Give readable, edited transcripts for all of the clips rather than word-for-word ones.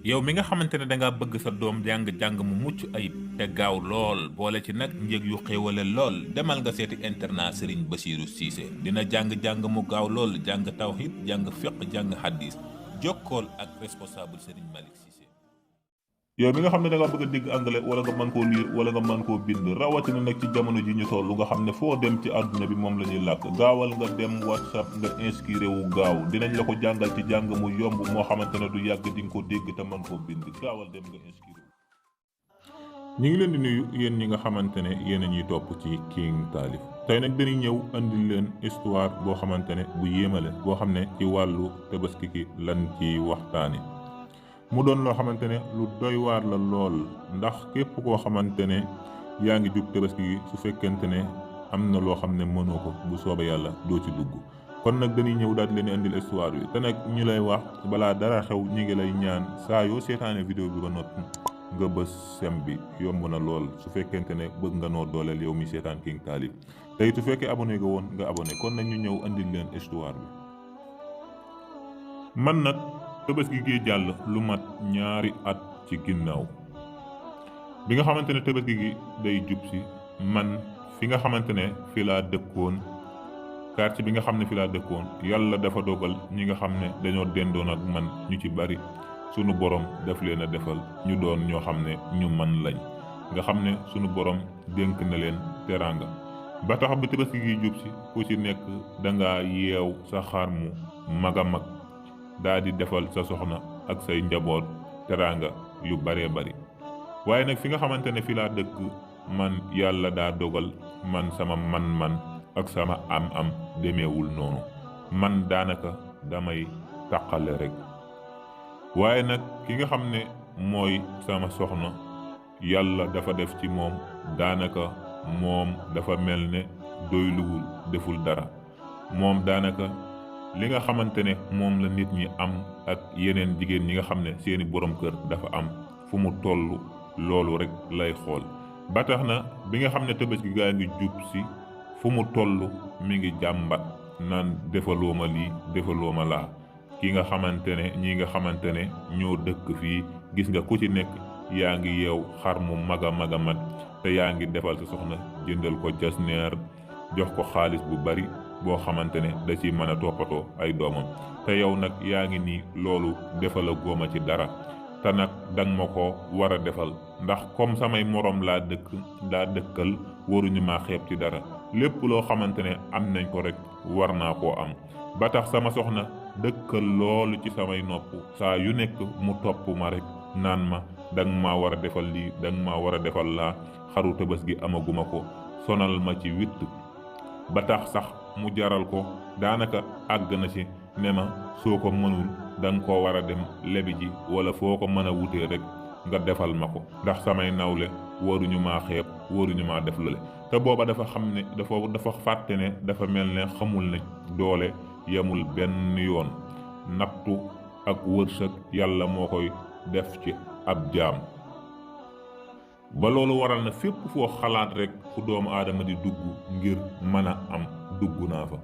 yow mi nga xamante ne dangaa bëgg sa doom jàng-jàng mu mucc ayib te gaaw lool boole ci nag njëg yu xéewale lool demal nga seeti internat Serigne Bassirou Cissé dina jàng-jàng mu gaaw lool jàng tawhid jàng fiq jàng hadis jokkool ak responsable Serigne Malick Cissé. yow mi nga xam ne da nga bëgg a dégg anglais wala nga mën koo lire wala nga mën koo bind rawatina nag ci jamono ji ñu toll nga xam ne foo dem ci àdduna bi moom la ñuy làkk gaawal nga dem whatsapp nga inscrire wu gaaw dinañ la ko jàngal ci jàng mu yomb moo xamante ne du yàgg di nga ko dégg te mën koo bind gaawal dem nga inscrire. ñu ngi leen di nuyu yéen ñi nga xamante ne yéen a ñuy topp ci King Taalif tey nag dañuy ñëw andil leen histoire boo xamante ne bu yéemale boo xam ne ci wàllu tabaski ki lan ci waxtaane mu doon loo xamante ne lu doy waar la lool ndax képp koo xamante ne yaa ngi jub tabaski gi su fekkente ne am na loo xam ne mënoo ko bu soobee yàlla doo ci dugg kon nag dañuy ñëw daal di leen indil histoire bi te nag ñu lay wax balaa dara xew ñi ngi lay ñaan saa yoo seetaane vidéo bi ba noppi nga bës sem bi yomb na lool su fekkente ne bëgg nga noo dooleel yow mi seetaan King Taalif tey su fekkee abonné nga woon nga abonné kon nag ñu ñëw andil leen histoire bi. man nag tabaski gi jàll lu mat ñaari at ci ginnaaw bi nga xamante ne tabaski gi day jub si man fi nga xamante ne fi laa dëkkoon quartier bi nga xam ne fi laa dëkkoon yàlla dafa dogal ñi nga xam ne dañoo dendoon ak man ñu ci bari sunu borom daf leen a defal ñu doon ñoo xam ne ñu man lañ nga xam ne sunu borom dénk na leen teraanga ba tax bi tabaski gi jub si ku ci nekk danga yeew sa xar mu mag a mag daa di defal sa soxna ak say njaboot teraanga yu baree bari waaye nag fi nga xamante ne fi laa dëkk man yàlla daa dogal man sama man-man ak sama am-am demeewul noonu man daanaka damay taqale rek waaye nag ki nga xam ne mooy sama soxna yàlla dafa def ci moom daanaka moom dafa mel ne doyluwul deful dara moom daanaka li nga xamante ne moom la nit ñi am ak yeneen jigéen ñi nga xam ne seeni borom kër dafa am fu mu toll loolu rek lay xool ba tax na bi nga xam ne tabaski gaa ngi jub si fu mu toll mi ngi jàmbat naan defaloo ma lii defaloo ma laa ki nga xamante ne ñi nga xamante ne ñoo dëkk fii gis nga ku ci nekk yaa ngi yeew xar mu mag a mag a mat te yaa ngi defal sa soxna jëndal ko jasneer jox ko xaalis bu bari boo xamante ne da ci mën a toppatoo ay doomam te yow nag yaa ngi nii loolu defala góoma ci dara te nag danga ma ko war a defal ndax comme samay moroom laa dëkkal waruñu maa xeeb ci dara lépp loo xamante ne am nañ ko rek war naa koo am ba tax sama soxna dëkkal loolu ci samay nopp saa yu nekk mu topp ma rek naan ma danga maa war a defal lii danga maa war a defal laa xaru tabaski gi amaguma ko sonal ma ci witt ba tax sax mu jaral ko daanaka àgg na ci ne ma soo ko mënul danga koo war a dem lebi ji wala foo ko mën a wutee rek nga defal ma ko ndax samay nawle waruñu maa xeeb waruñu maa def lale te booba dafa xam ne dafa fàtte ne dafa mel ne xamul ne doole yemul benn yoon nattu ak wërsëg yàlla moo koy def ci ab jaam ba loolu waral na fépp foo xalaat rek fu doomu aadama di dugg ngir mën a am dugg naa fa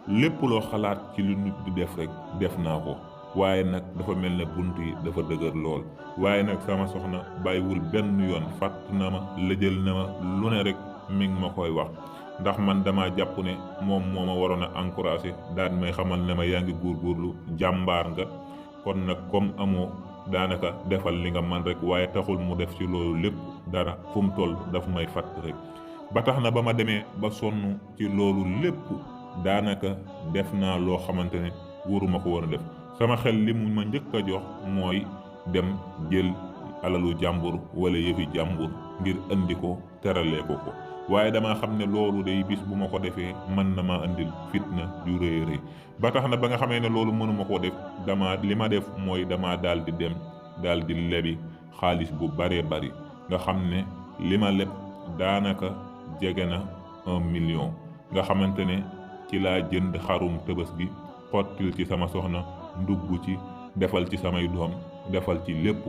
lépp loo xalaat ci lu nit di def rek def naa ko waaye nag dafa mel ne bunt yi dafa dëgër lool waaye nag sama soxna bàyyiwul benn yoon fàtt na ma lëjël na ma lu ne rek mi ngi ma koy wax ndax man dama jàpp ne moom moo ma waroon a encouragé daal may xamal ne ma yaa ngi góorgóorlu jàmbaar nga kon nag comme amoo daanaka defal li nga man rek waaye taxul mu def ci loolu lépp dara fu mu toll daf may fàtt rek ba tax na ba ma demee ba sonn ci loolu lépp daanaka def naa loo xamante ne waruma ko woon a def sama xel li mu ma njëkk a jox mooy dem jël alalu jàmbur wala yëfi jàmbur ngir andi ko teralee ko waaye damaa xam ne loolu day bis bu ma ko defee mën na maa andil fitna ju rëy rëy ba tax na ba nga xamee ne loolu mënuma koo def li ma def mooy dama daal di dem daal di lebi xaalis bu baree bari nga xam ne li ma leb daanaka jege na 1 million nga xamante ne ci laa jënd xarum tabaski xottil ci sama soxna ndugg ci defal ci samay doom defal ci lépp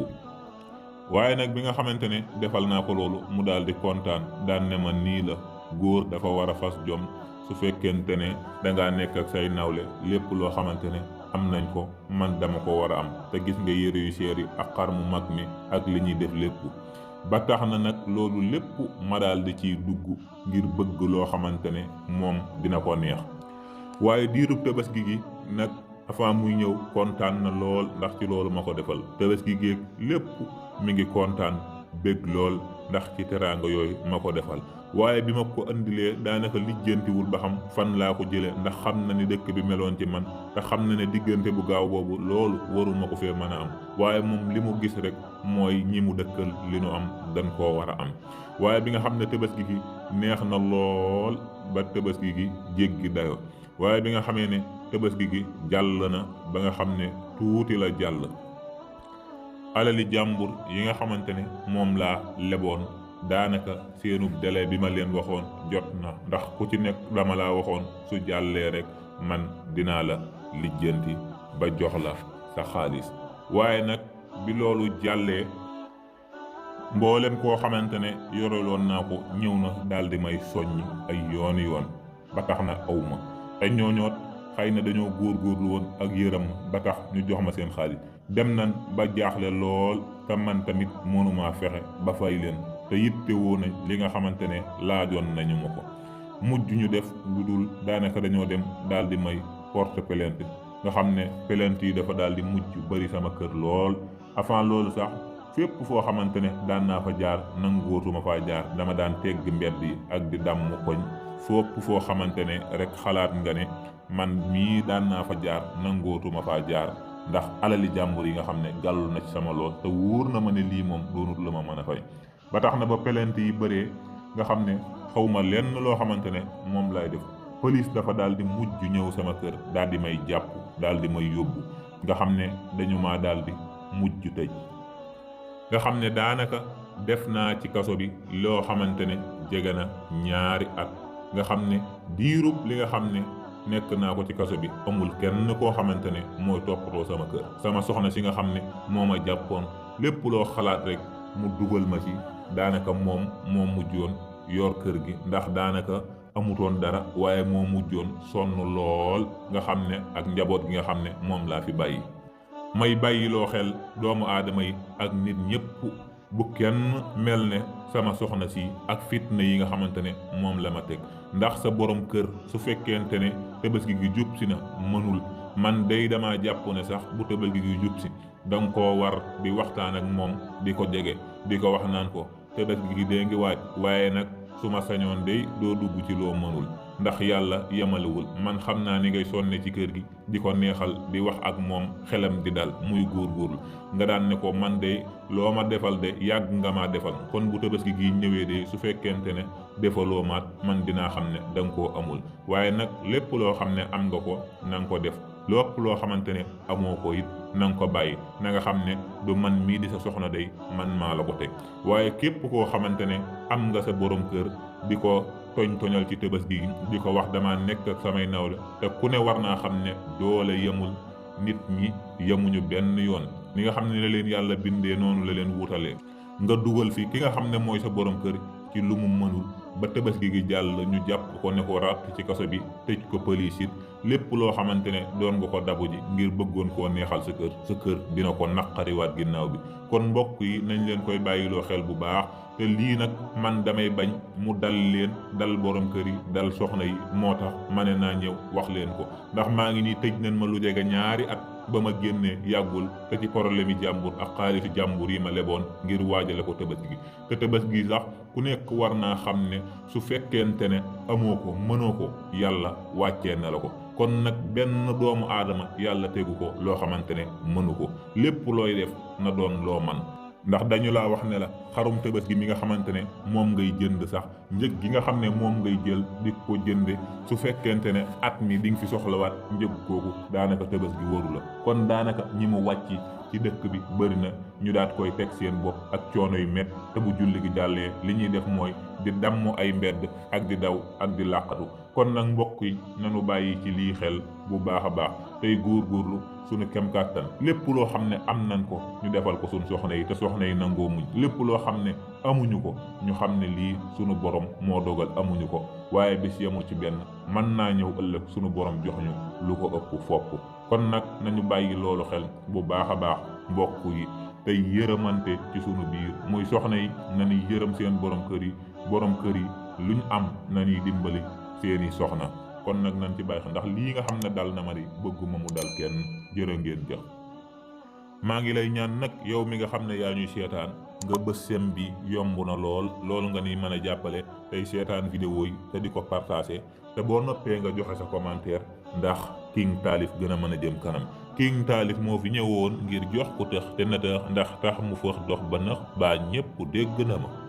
waaye nag bi nga xamante ne defal naa ko loolu mu daal di kontaan daan ne ma nii la góor dafa war a fas jom su fekkente ne dangaa nekk ak say nawle lépp loo xamante ne am nañ ko man dama ko war a am te gis nga yére yu seer yi ak xar mu mag mi ak li ñuy def lépp ba tax na nag loolu lépp ma daal di ciy dugg ngir bëgg loo xamante ne moom dina ko neex. waaye diirub tabaski gi nag avant muy ñëw kontaan na lool ndax ci loolu ma ko defal tabaski géeg lépp mi ngi kontaan bég lool ndax ci teraanga yooyu ma ko defal. waaye bi ma ko indilee daanaka lijjantiwul ba xam fan laa ko jëlee ndax xam na ni dëkk bi meloon ci man te xam na ne diggante bu gaaw boobu loolu waruma ko fee mën a am waaye moom li mu gis rek mooy ñi mu dëkkal li nu am dañ koo war a am. waaye bi nga xam ne tabaski gi neex na lool ba tabaski gi jéggi dayoo waaye bi nga xamee ne tabaski gi jàll na ba nga xam ne tuuti la jàll alali jàmbur yi nga xamante ne moom laa leboon daanaka seenub délai bi ma leen waxoon jot na ndax ku ci nekk dama laa waxoon su jàllee rek man dinaa la lijjanti ba jox la sa xaalis. waaye nag bi loolu jàllee mboolem koo xamante ne yoreloon naa ko ñëw na daal di may soññ ay yooni yoon ba tax na awma te ñooñoot xëy na dañoo góorgóorlu woon ak yërëm ba tax ñu jox ma seen xaalis dem nañ ba jaaxle lool te man tamit mënumaa fexe ba fay leen te yitte woo nañ li nga xamante ne laajoon nañu ma ko mujj ñu def lu dul daanaka dañoo dem daal di may porte plainte nga xam ne plainte yi dafa daal di mujj bari sama kër lool. avant loolu sax fépp foo xamante ne daan naa fa jaar nangootuma faa jaar dama daan tegg mbedd yi ak di damm koñ fépp foo xamante ne rek xalaat nga ne man mii daan naa fa jaar nangootuma faa jaar ndax alali jàmbur yi nga xam ne gàllu na ci sama lool te wóor na ma ne lii moom doonut la ma mën a fay. ba tax na ba plainte yi bëree nga xam ne xawma lenn loo xamante ne moom lay def police dafa daal di mujj ñëw sama kër daal di may jàpp daal di may yóbbu nga xam ne dañu maa daal di mujj tëj nga xam ne daanaka def naa ci kaso bi loo xamante ne jege na 2 at nga xam ne diirub li nga xam ne nekk naa ko ci kaso bi amul kenn koo xamante ne mooy toppatoo sama kër sama soxna si nga xam ne moo ma jàppoon lépp loo xalaat rek mu dugal ma ci daanaka moom moo mujjoon yor kër gi ndax daanaka amutoon dara waaye moo mujjoon sonn lool nga xam ne ak njaboot gi nga xam ne moom laa fi bàyyi. may bàyyiloo xel doomu aadama yi ak nit ñépp bu kenn mel ne sama soxna si ak fitna yi nga xamante ne moom la ma teg ndax sa borom kër su fekkente ne tabaski gi jub si na mënul man day dama jàpp ne sax bu tabaski gi jub si danga koo war di waxtaan ak moom di ko jege di ko wax naan ko tabaski gi dee ngi waaj waaye nag su ma sañoon day doo dugg ci loo mënul ndax yàlla yemalewul man xam naa ni ngay sonne ci kër gi di ko neexal di wax ak moom xelam di dal muy góorgóorlu nga daan ne ko man de loo ma defal de yàgg nga maa defal kon bu tabaski gi ñëwee de su fekkente ne defaloo maat man dinaa xam ne danga koo amul waaye nag lépp loo xam ne am nga ko na nga ko def lépp loo xamante ne amoo ko it na nga ko bàyyi na nga xam ne du man mii di sa soxna day man maa la ko teg waaye képp koo xamante ne am nga sa borom kër di ko toñal ci tabaski gi di ko wax dama nekk ak samay nawle te ku ne war naa xam ne doole yemul nit ñi yemuñu benn yoon li nga xam ne la leen yàlla bindee noonu la leen wutalee nga dugal fi ki nga xam ne mooy sa borom kër ci lu mu mënul ba tabaski gi jàll ñu jàpp ko ne ko ràtt ci kaso bi tëj ko pëlis it lépp loo xamante ne doon nga ko dabu ji ngir bëggoon koo neexal sa kër dina ko naqariwaat ginnaaw bi kon mbokk yi nañ leen koy bàyyiloo xel bu baax te lii nag man damay bañ mu dal leen dal borom kër yi dal soxna yi moo tax ma ne naa ñëw wax leen ko ndax maa ngi nii tëj nañ ma lu jege 2 at ba ma génnee yàggul te ci problème yi jàmbur ak xaalisu jàmbur yi ma leboon ngir waajale ko tabaski gi te tabaski gi sax ku nekk war naa xam ne su fekkente ne amoo ko mënoo ko yàlla wàccee na la ko kon nag benn doomu aadama yàlla tegu ko loo xamante ne mënu ko lépp looy def na doon loo man ndax dañu laa wax ne la xarum tabaski mi nga xamante ne moom ngay jënd sax njëg gi nga xam ne moom ngay jël di ko jënde su fekkente ne at mi di nga fi soxlawaat njëg kooku daanaka tabaski waru la kon daanaka ñi mu wàcc ci dëkk bi bëri na ñu daat koy teg seen bopp ak coono yu met te bu julli gi jàllee li ñuy def mooy di damm ay mbedd ak di daw ak di làqatu kon nag mbokk yi nanu bàyyi ci lii xel bu baax a baax tey góorgóorlu suñu kem kàttan lépp loo xam ne am nañ ko ñu defal ko suñu soxna yi te soxna yi nangoo muñ lépp loo xam ne amuñu ko ñu xam ne lii suñu borom moo dogal amuñu ko waaye bis yemul ci benn mën naa ñëw ëllëg suñu borom jox ñu lu ko ëpp fopp kon nag nañu bàyyi loolu xel bu baax a baax mbokk yi tey yërëmante ci sunu biir muy soxna yi nañuy yërëm seen borom kër yi luñ am nañuy dimbali seeni soxna kon nag nañ ci bàyyi xel ndax lii nga xam ne dal na ma di bëgguma mu dal kenn. jërë ngeen jëf. maa ngi lay ñaan nag yow mi nga xam ne yaa ñuy seetaan nga bës sem bi yomb na loolu nga ni mën a jàppale tey seetaan vidéo yi te di ko partagé te boo noppee nga joxe sa commentaire ndax King Taalif gën a mën a jëm kanam. King Taalif moo fi ñëwoon ngir jox ko tëx te na tax ndax tax mu fëx dox ba nax baa ñépp dégg na ma.